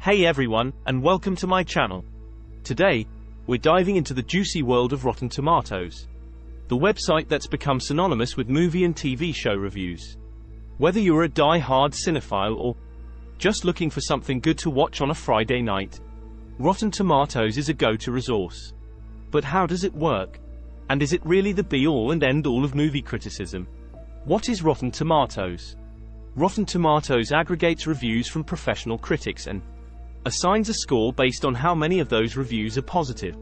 Hey everyone, and welcome to my channel. Today, we're diving into the juicy world of Rotten Tomatoes, the website that's become synonymous with movie and TV show reviews. Whether you're a die-hard cinephile or just looking for something good to watch on a Friday night, Rotten Tomatoes is a go-to resource. But how does it work? And is it really the be-all and end-all of movie criticism? What is Rotten Tomatoes? Rotten Tomatoes aggregates reviews from professional critics and assigns a score based on how many of those reviews are positive.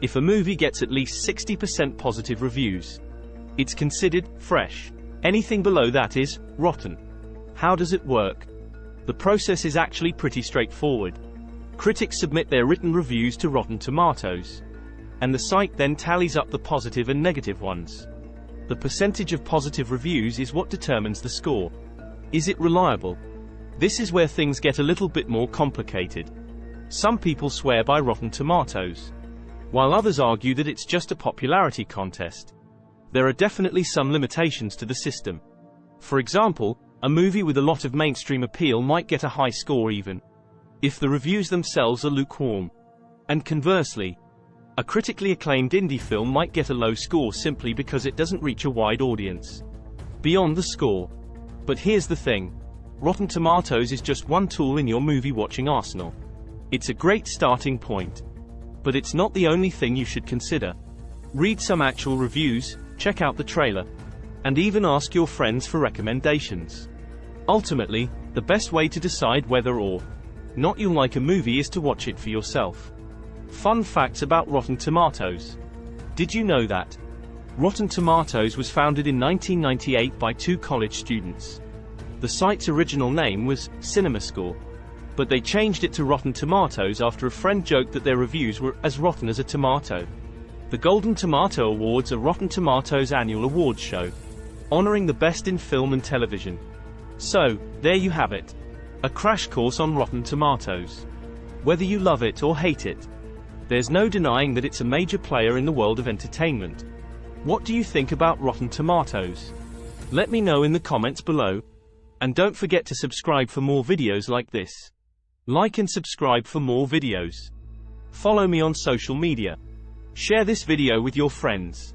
If a movie gets at least 60% positive reviews, it's considered fresh. Anything below that is rotten. How does it work? The process is actually pretty straightforward. Critics submit their written reviews to Rotten Tomatoes, and the site then tallies up the positive and negative ones. The percentage of positive reviews is what determines the score. Is it reliable? This is where things get a little bit more complicated. Some people swear by Rotten Tomatoes, while others argue that it's just a popularity contest. There are definitely some limitations to the system. For example, a movie with a lot of mainstream appeal might get a high score even if the reviews themselves are lukewarm. And conversely, a critically acclaimed indie film might get a low score simply because it doesn't reach a wide audience beyond the score. But here's the thing. Rotten Tomatoes is just one tool in your movie-watching arsenal. It's a great starting point, but it's not the only thing you should consider. Read some actual reviews, check out the trailer, and even ask your friends for recommendations. Ultimately, the best way to decide whether or not you like a movie is to watch it for yourself. Fun facts about Rotten Tomatoes. Did you know that Rotten Tomatoes was founded in 1998 by two college students? The site's original name was CinemaScore, but they changed it to Rotten Tomatoes after a friend joked that their reviews were as rotten as a tomato. The Golden Tomato Awards are Rotten Tomatoes' annual awards show, honoring the best in film and television. So, there you have it. A crash course on Rotten Tomatoes. Whether you love it or hate it, there's no denying that it's a major player in the world of entertainment. What do you think about Rotten Tomatoes? Let me know in the comments below. And don't forget to subscribe for more videos like this. Like and subscribe for more videos. Follow me on social media. Share this video with your friends.